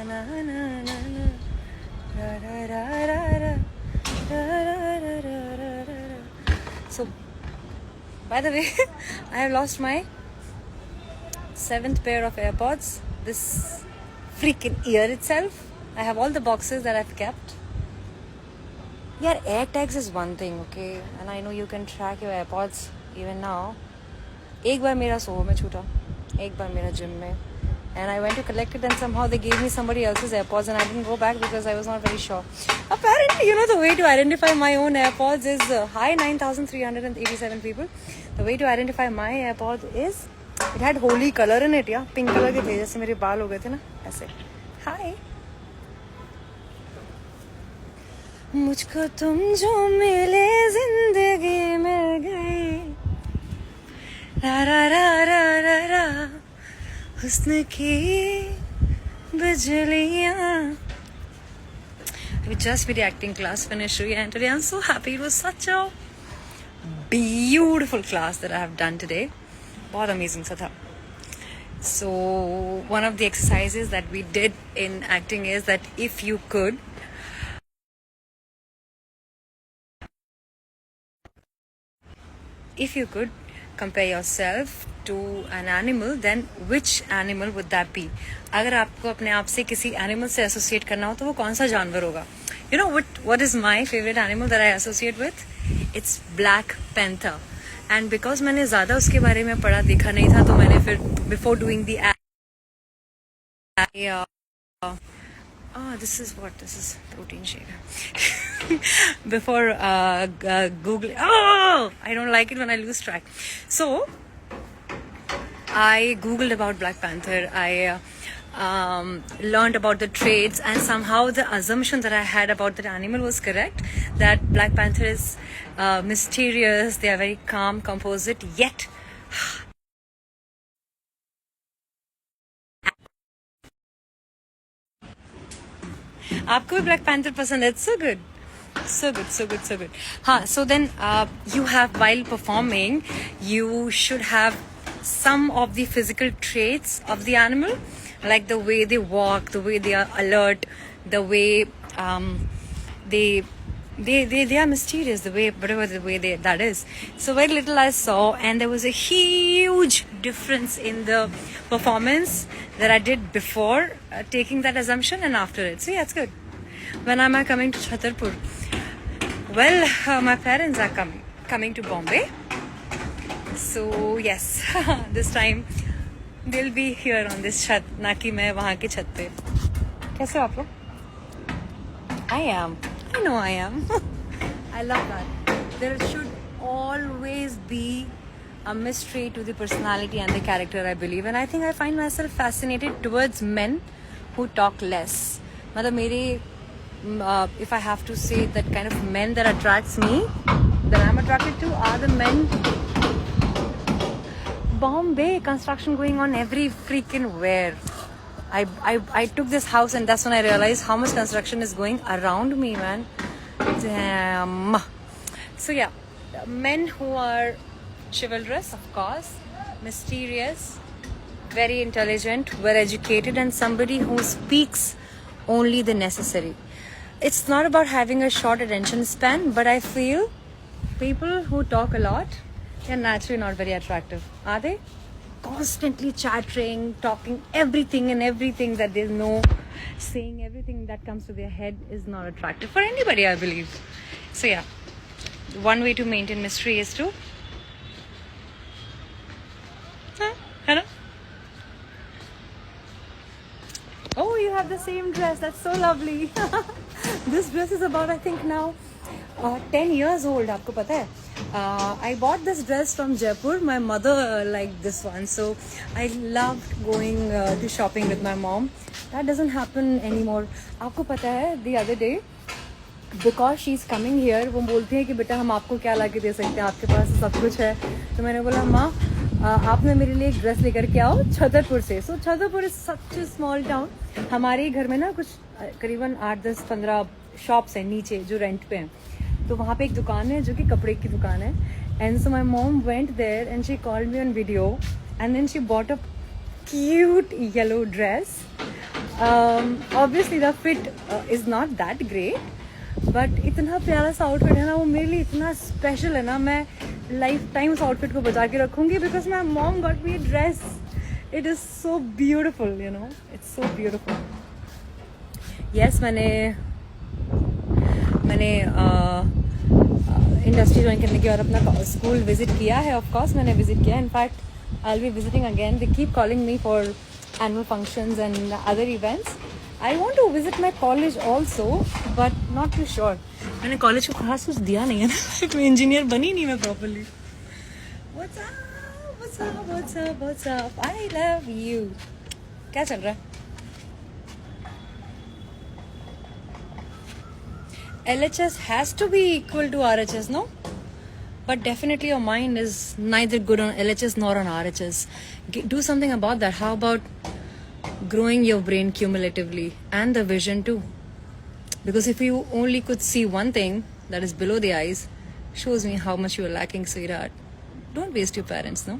na na na na ra ra ra ra ra ra ra ra ra ra ra. So, by the way, I have lost my 7th pair of AirPods this freaking year itself. I have all the boxes that I've kept. Yeah, AirTags is one thing, okay? And I know you can track your AirPods even now. एक बार मेरा Soho में छूटा, एक बार मेरा gym में, and I went to collect it and somehow they gave me somebody else's AirPods and I didn't go back because I was not very sure. Apparently, you know, the way to identify my own AirPods is hi 9,387 people. The way to identify my AirPods is it had holy color in it, yeah, pink color के थे जैसे मेरे बाल हो गए थे ना ऐसे. Hi. मुझको तुम जो मिले जिंदगी मिल गई रा रा रा रा रा रा हुस्न की बिजलियाँ. We just did the acting class finished and today I'm so happy. It was such a beautiful class that I have done today. बहुत amazing सा था. So one of the exercises that we did in acting is that if you could compare yourself to an animal, then which animal would that be? अगर आपको अपने आप से किसी animal से associate करना हो तो वो कौन सा जानवर होगा? You know what is my favorite animal that I associate with? It's Black Panther. And because मैंने ज़्यादा उसके बारे में पढ़ा देखा नहीं था तो मैंने फिर before doing the this is protein shake. Before Google, I don't like it when I lose track. So I Googled about Black Panther. I learned about the traits, and somehow the assumption that I had about that animal was correct. That Black Panther is mysterious. They are very calm, composite, yet आपको भी Black Panther पसंद है? It's so good. So good. So then you have, while performing, you should have some of the physical traits of the animal, like the way they walk, the way they are alert, the way they are mysterious, the way that is. So very little I saw, and there was a huge difference in the performance that I did before taking that assumption and after it. So yeah, it's good. When am I coming to Chhatarpur? Well, my parents are coming to Bombay. So yes, this time they'll be here on this chat, ना कि मैं वहाँ के छत पे. कैसे हो आप लोग? I know I am. I love that. There should always be a mystery to the personality and the character, I believe. And I think I find myself fascinated towards men who talk less. मतलब मेरे if I have to say that kind of men that attracts me, that I'm attracted to, are the men. Bombay, construction going on every freaking where. I took this house and that's when I realized how much construction is going around me, man. Damn. So yeah, men who are chivalrous, of course, mysterious, very intelligent, well educated, and somebody who speaks only the necessary. It's not about having a short attention span, but I feel people who talk a lot, they're naturally not very attractive, are they? Constantly chattering, talking everything that they know, saying everything that comes to their head is not attractive for anybody, I believe. So yeah, one way to maintain mystery is to hello. Oh, you have the same dress. That's so lovely. This dress is about, I think now 10 years old. आपको पता है? I bought this dress from Jaipur. My mother liked this one, so I loved going to shopping with my mom. That doesn't happen anymore. आपको पता है? The other day, because she's coming here, वो बोलती है कि बेटा हम आपको क्या ला के दे सकते हैं, आपके पास सब कुछ है. तो मैंने बोला माँ आपने मेरे लिए एक ड्रेस लेकर के आओ छतरपुर से. So Chhatarpur is such a small town. हमारे घर में ना कुछ करीबन 8-10-15 शॉप्स हैं नीचे जो रेंट पे हैं. तो वहाँ पे एक दुकान है जो कि कपड़े की दुकान है. And so my mom went there and she called me on video and then she bought a cute yellow dress. Obviously the fit is not that great, but इतना प्यारा सा आउटफिट है ना, वो मेरे लिए इतना स्पेशल है ना, मैं लाइफ टाइम उस आउटफिट को बचा के रखूंगी because my mom got me dress. It is so beautiful, you know, it's so beautiful. Yes, मैंने इंडस्ट्री ज्वाइन करने के बाद अपना स्कूल विजिट किया है. ऑफ कोर्स मैंने विजिट किया. In fact I will be visiting again. They keep calling me for annual functions and other events. I want to visit my college also, but not too sure. मैंने college को खास कुछ दिया नहीं है ना. मैं इंजीनियर बनी नहीं मैं properly. What's up? What's up? What's up? What's up? I love you. क्या चल रहा है? LHS has to be equal to RHS, no? But definitely your mind is neither good on LHS nor on RHS. Do something about that. How about growing your brain cumulatively and the vision too? Because if you only could see one thing that is below the eyes, shows me how much you are lacking, sweetheart. Don't waste your parents, no?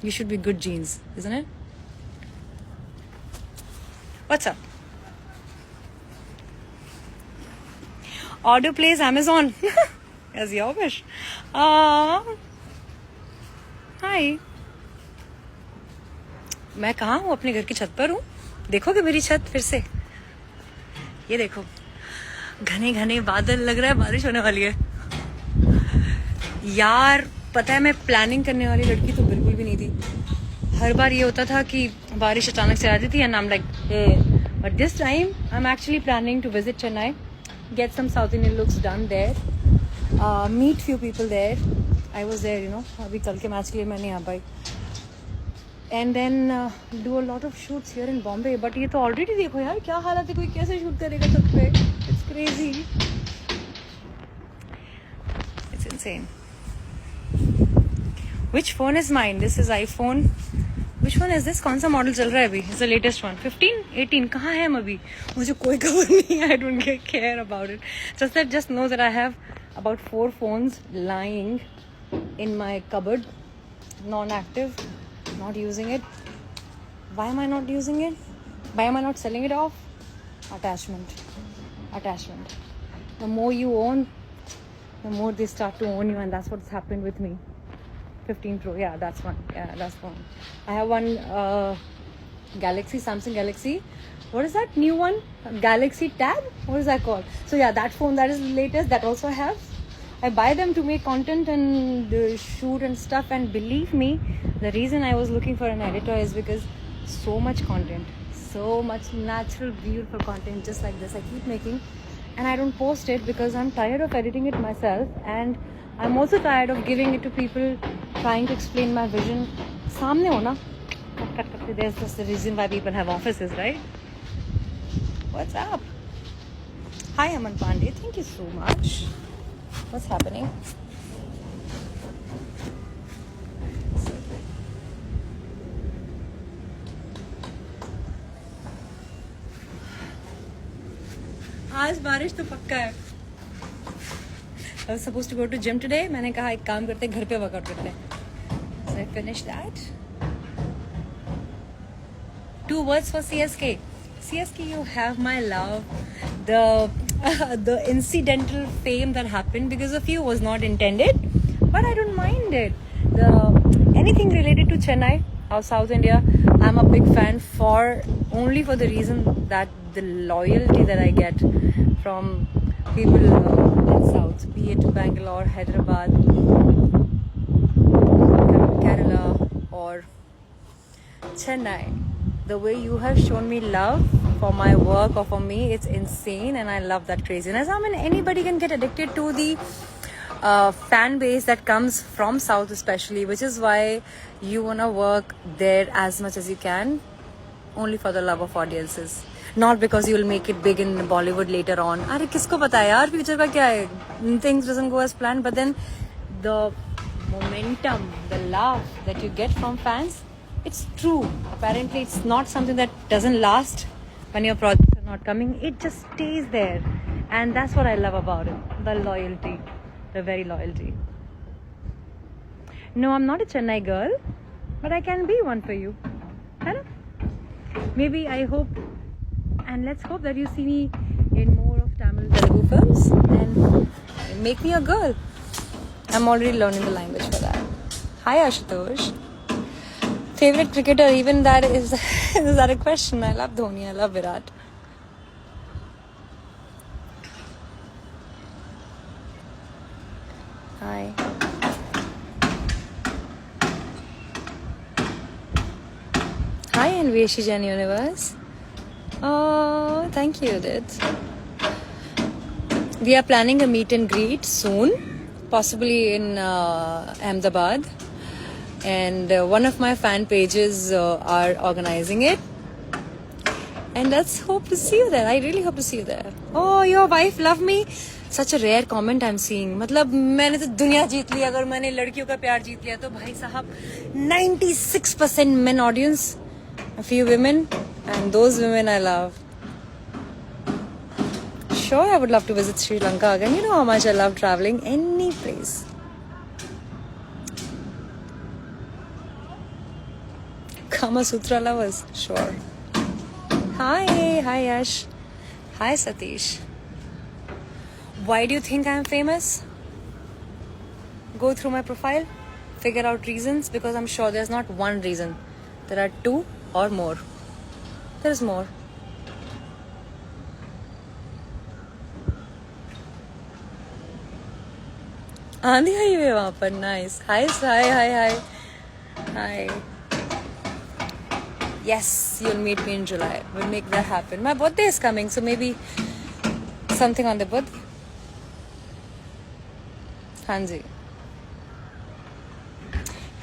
You should be good genes, isn't it? What's up? Audio plays Amazon. As your wish. Hi. मैं कहाँ हूँ? अपने घर की छत पर हूँ. देखोगे मेरी छत फिर से? ये देखो, घने घने बादल, लग रहा है बारिश होने वाली है. यार पता है, मैं प्लानिंग करने वाली लड़की तो बिल्कुल भी नहीं थी. हर बार ये होता था कि बारिश अचानक से आ जाती है, and I'm like, but this time I'm actually planning to visit Chennai, get some South Indian looks done there. Meet few people there. I was there, you know. अभी कल के मैच के लिए मैं नहीं आ पाई. And then do a lot of shoots here in Bombay. But ये तो already देखो यार क्या हालत है, कोई कैसे शूट करेगा छत पे? It's crazy. It's insane. Which phone is mine? This is iPhone. Which one is this? कौन सा मॉडल चल रहा है अभी? It's the latest one. 15, 18. कहाँ है हम अभी? मुझे कोई खबर नहीं है. I don't care about it. Just know that I have about 4 phones lying in my cupboard, non-active, not using it. Why am I not using it? Why am I not selling it off? Attachment. The more you own, the more they start to own you, and that's what's happened with me. 15 Pro, yeah, that's one. That's one. I have one Samsung Galaxy. What is that new one? Galaxy Tab? What is that called? So yeah, that phone, that is the latest. That also I have. I buy them to make content and shoot and stuff. And believe me, the reason I was looking for an editor is because so much content, so much natural, beautiful content just like this I keep making, and I don't post it because I'm tired of editing it myself, and I'm also tired of giving it to people trying to explain my vision. Samne ho na. There's just the reason why people have offices, right? What's up? Hi, Aman Pandey. Thank you so much. What's happening? आज बारिश तो पक्का है. I was supposed to go to gym today. मैंने कहा एक काम करते हैं, घर पे वर्कआउट करते हैं. So I finished that. 2 words for CSK. CSK, you have my love. The incidental fame that happened because of you was not intended, but I don't mind it. Anything related to Chennai or South India, I'm a big fan only for the reason that the loyalty that I get from people in South, be it Bangalore, Hyderabad, Kerala or Chennai. The way you have shown me love for my work or for me, it's insane, and I love that craziness. I mean, anybody can get addicted to the fan base that comes from South especially, which is why you want to work there as much as you can, only for the love of audiences, not because you will make it big in Bollywood later on. अरे किसको पता है यार future का क्या है? Things doesn't go as planned, but then the momentum, the love that you get from fans, it's true. Apparently it's not something that doesn't last when your projects are not coming. It just stays there, and that's what I love about it. The loyalty, the very loyalty. No, I'm not a Chennai girl, but I can be one for you. Hello? Maybe I hope and let's hope that you see me in more of Tamil Telugu films and make me a girl. I'm already learning the language for that. Hi Ashutosh. Favorite cricketer, even that is is that a question? I love Dhoni, I love Virat. Hi. Hi Anveshi Jan Universe. Oh, thank you, Udit. We are planning a meet and greet soon, possibly in Ahmedabad. And one of my fan pages are organizing it. And let's hope to see you there. I really hope to see you there. Oh, your wife love me. Such a rare comment I'm seeing. मतलब मैंने तो दुनिया जीत ली. अगर मैंने लड़कियों का प्यार जीत लिया तो भाई साहब 96% men audience, a few women, and those women I love. Sure, I would love to visit Sri Lanka again. You know how much I love traveling any place. Kama Sutra lovers, sure. Hi Yash. Hi Satish. Why do you think I'm famous? Go through my profile, figure out reasons, because I'm sure there's not one reason. There are two or more. There is more. आंधी आई हुई है वहाँ पर. Nice. Hi. Yes, you'll meet me in July. We'll make that happen. My birthday is coming, so maybe something on the birthday. Hanji.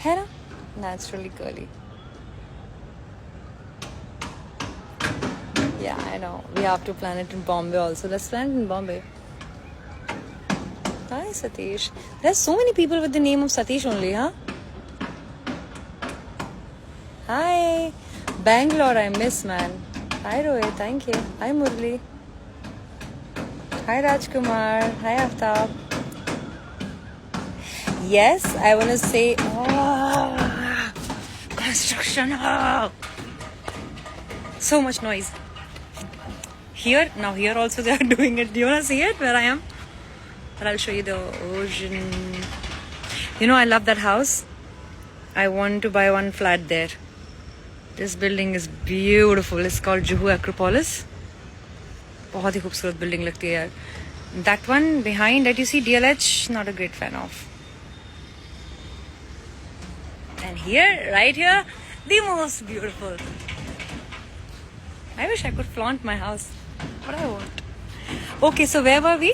है ना? Naturally curly. Yeah, I know. We have to plan it in Bombay also. Let's plan it in Bombay. Hi, Satish. There's so many people with the name of Satish only, huh? Hi. Bangalore, I miss, man. Hi, Rohit. Thank you. Hi, Murli. Hi, Rajkumar. Hi, Aftab. Yes, I want to say, construction. So much noise. Here also they are doing it. Do you want to see it where I am? But I'll show you the ocean. You know, I love that house. I want to buy one flat there. This building is beautiful. It's called Juhu Acropolis. बहुत ही खूबसूरत building लगती है यार. That one behind that you see DLH, not a great fan of. And here, right here, the most beautiful. I wish I could flaunt my house, but I won't. Okay, so where were we?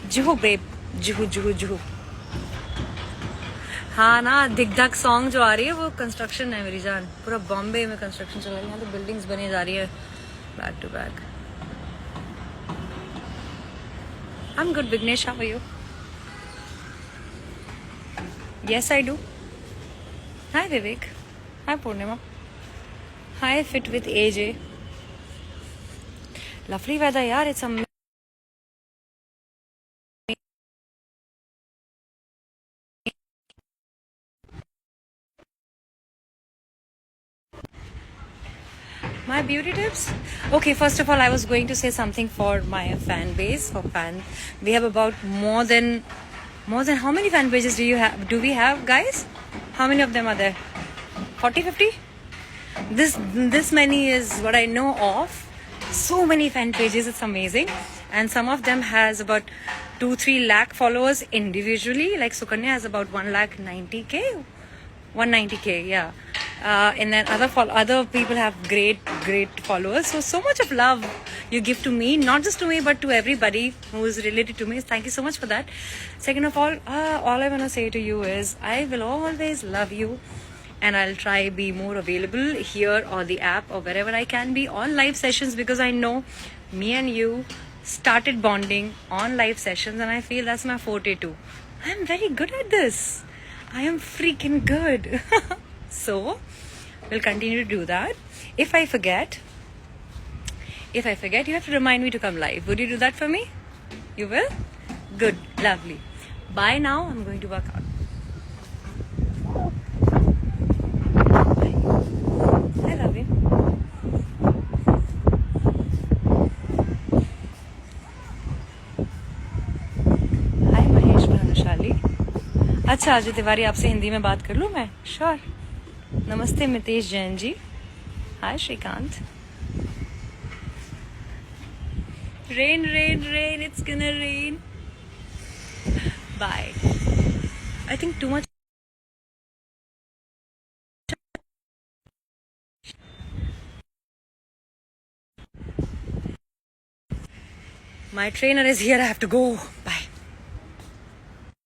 Juhu, babe. Juhu. हाँ ना, दिग्धक song जो आ रही है वो construction है मेरी जान. पूरा बॉम्बे में कंस्ट्रक्शन चल रही है. यहाँ तो बिल्डिंग्स बनी जा रही है back to back. I'm good, Vignesh. How are you? Yes, I do. Hi, Vivek. Hi, Purnima. Hi, Fit with AJ. Lovely weather, yaar. It's amazing. My beauty tips? Okay, first of all, I was going to say something for my fan base. We have about more than how many fan pages do we have, guys? How many of them are there? 40, 50? This many is what I know of. So many fan pages, it's amazing. And some of them has about 2-3 lakh followers individually. Like Sukanya has about 190k, 190k, yeah. And then other people have great followers. So much of love you give to me, not just to me but to everybody who is related to me. Thank you so much for that. Second of all I want to say to you is I will always love you, and I'll try be more available here or the app or wherever I can be on live sessions, because I know me and you started bonding on live sessions, and I feel that's my forte too. I'm very good at this. I am freaking good. So we'll continue to do that. If I forget, you have to remind me to come live. Would you do that for me? You will? Good. Lovely. Bye now. I'm going to work out. Bye. I love you. अच्छा अजय तिवारी, आपसे हिंदी में बात कर लूँ मैं? Sure. नमस्ते Mitesh Jain ji. Hi Shrikant. Rain rain rain, it's gonna rain. Bye. I think too much. My trainer is here. I have to go. Bye.